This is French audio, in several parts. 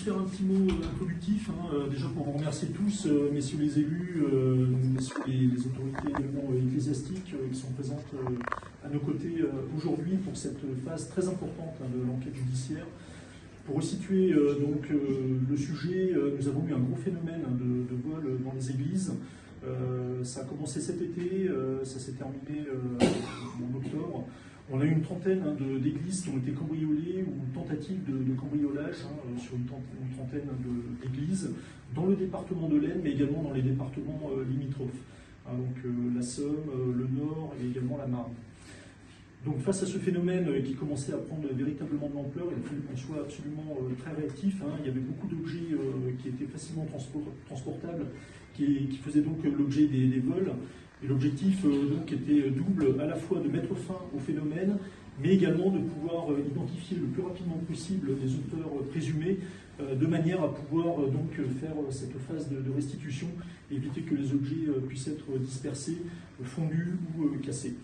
faire un petit mot introductif, déjà pour vous remercier tous, messieurs les élus, messieurs les autorités également ecclésiastiques qui sont présentes à nos côtés aujourd'hui pour cette phase très importante de l'enquête judiciaire. Pour resituer donc le sujet, nous avons eu un gros phénomène de vol dans les églises. Ça a commencé cet été, ça s'est terminé en octobre. On a eu une trentaine d'églises qui ont été cambriolées ou tentatives de cambriolage sur une trentaine d'églises dans le département de l'Aisne, mais également dans les départements limitrophes. Donc la Somme, le Nord et également la Marne. Donc face à ce phénomène qui commençait à prendre véritablement de l'ampleur, il a fallu qu'on soit absolument très réactif. Il y avait beaucoup d'objets qui étaient facilement transportables, qui faisaient donc l'objet des vols. Et l'objectif donc était double, à la fois de mettre fin au phénomène, mais également de pouvoir identifier le plus rapidement possible les auteurs présumés, de manière à pouvoir donc faire cette phase de restitution, et éviter que les objets puissent être dispersés, fondus ou cassés.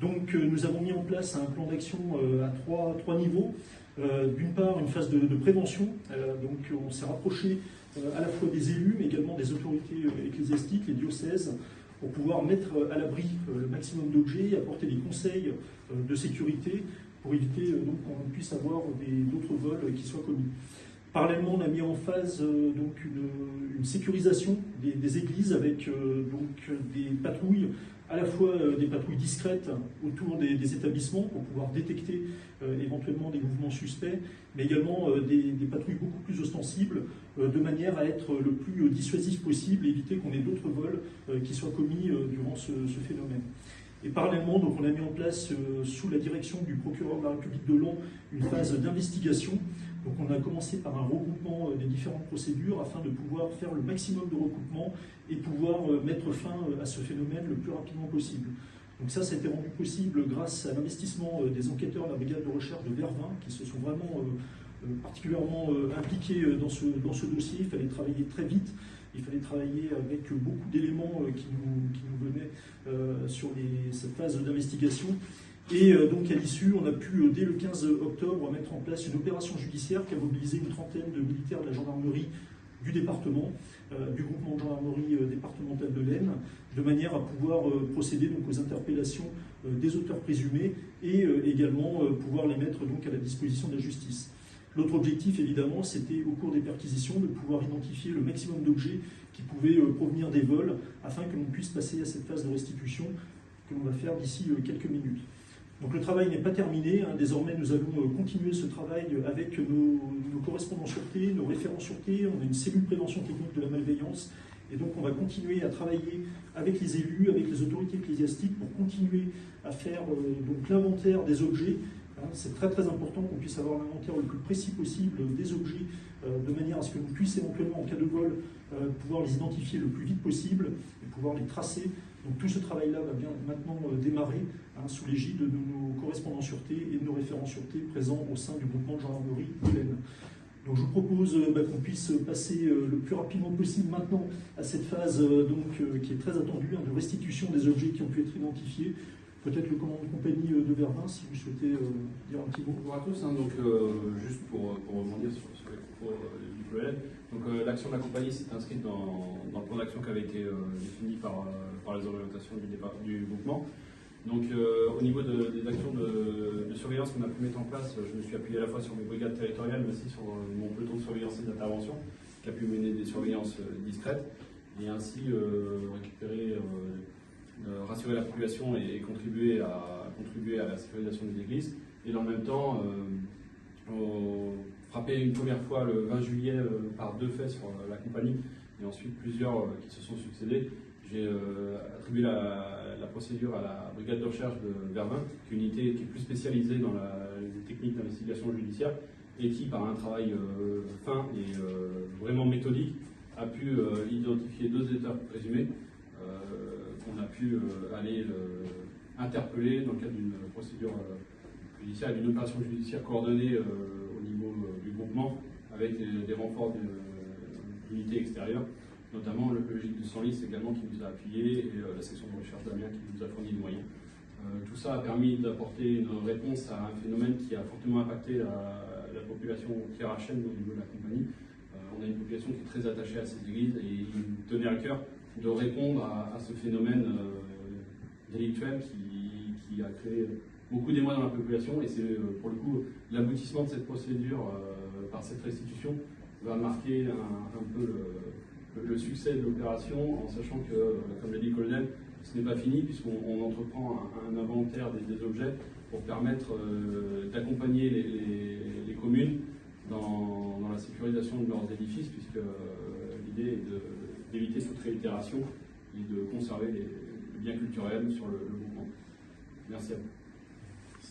Donc nous avons mis en place un plan d'action à trois niveaux. D'une part, une phase de prévention. Donc on s'est rapproché à la fois des élus, mais également des autorités ecclésiastiques, les diocèses, pour pouvoir mettre à l'abri le maximum d'objets et apporter des conseils de sécurité pour éviter donc qu'on puisse avoir d'autres vols qui soient commis. Parallèlement, on a mis en phase donc une sécurisation des églises avec donc des patrouilles, à la fois des patrouilles discrètes autour des établissements pour pouvoir détecter éventuellement des mouvements suspects, mais également des patrouilles beaucoup plus ostensibles, de manière à être le plus dissuasif possible et éviter qu'on ait d'autres vols qui soient commis durant ce phénomène. Et parallèlement, donc, on a mis en place, sous la direction du procureur de la République de Laon, une phase d'investigation. Donc on a commencé par un regroupement des différentes procédures afin de pouvoir faire le maximum de recoupement et pouvoir mettre fin à ce phénomène le plus rapidement possible. Donc ça a été rendu possible grâce à l'investissement des enquêteurs de la brigade de recherche de Vervins qui se sont vraiment particulièrement impliqués dans ce dossier. Il fallait travailler très vite. Il fallait travailler avec beaucoup d'éléments qui nous venaient sur cette phase d'investigation. Et donc à l'issue, on a pu, dès le 15 octobre, mettre en place une opération judiciaire qui a mobilisé une trentaine de militaires de la gendarmerie du département, du groupement de gendarmerie départemental de l'Aisne, de manière à pouvoir procéder donc aux interpellations des auteurs présumés et également pouvoir les mettre donc à la disposition de la justice. L'autre objectif, évidemment, c'était au cours des perquisitions de pouvoir identifier le maximum d'objets qui pouvaient provenir des vols afin que l'on puisse passer à cette phase de restitution que l'on va faire d'ici quelques minutes. Donc le travail n'est pas terminé. Désormais, nous allons continuer ce travail avec nos correspondants sûreté, nos référents sûreté. On a une cellule prévention technique de la malveillance. Et donc on va continuer à travailler avec les élus, avec les autorités ecclésiastiques pour continuer à faire donc l'inventaire des objets. C'est très très important qu'on puisse avoir l'inventaire le plus précis possible des objets, de manière à ce que l'on puisse éventuellement, en cas de vol, pouvoir les identifier le plus vite possible et pouvoir les tracer. Donc tout ce travail-là va bien maintenant démarrer sous l'égide de nos correspondants sûreté et de nos référents sûreté présents au sein du groupement de gendarmerie de l'Aisne. Donc je vous propose qu'on puisse passer le plus rapidement possible maintenant à cette phase qui est très attendue, de restitution des objets qui ont pu être identifiés. Peut-être le commandant de compagnie de Vervins, si vous souhaitez dire un petit mot. Bonjour à tous, juste pour rebondir sur les propos du colonel. L'action de la compagnie s'est inscrite dans le plan d'action qui avait été défini par les orientations du groupement. Au niveau des actions de surveillance qu'on a pu mettre en place, je me suis appuyé à la fois sur mes brigades territoriales, mais aussi sur mon peloton de surveillance et d'intervention, qui a pu mener des surveillances discrètes, et ainsi rassurer la population et contribuer à la sécurisation des églises. Et en même temps, frapper une première fois le 20 juillet par deux faits sur la compagnie, et ensuite plusieurs qui se sont succédés. J'ai attribué la procédure à la brigade de recherche de Vervins, qui est une unité qui est plus spécialisée dans les techniques d'investigation judiciaire et qui, par un travail fin et vraiment méthodique, a pu identifier deux auteurs présumés qu'on a pu aller interpeller dans le cadre d'une procédure judiciaire, d'une opération judiciaire coordonnée au niveau du groupement avec des renforts d'unités extérieures, notamment le GIC de Senlis également qui nous a appuyés et la section de recherche d'Amiens qui nous a fourni des moyens. Tout ça a permis d'apporter une réponse à un phénomène qui a fortement impacté la population clérachène au niveau de la compagnie, association qui est très attachée à ces églises et il me tenait à cœur de répondre à ce phénomène délictuel qui a créé beaucoup d'émoi dans la population, et c'est pour le coup l'aboutissement de cette procédure par cette restitution va marquer un peu le succès de l'opération, en sachant que, comme l'a dit le colonel, ce n'est pas fini puisqu'on entreprend un inventaire des objets pour permettre d'accompagner les communes dans la sécurisation de leurs édifices, puisque l'idée est d'éviter toute réitération et de conserver les biens culturels sur le mouvement. Merci à vous.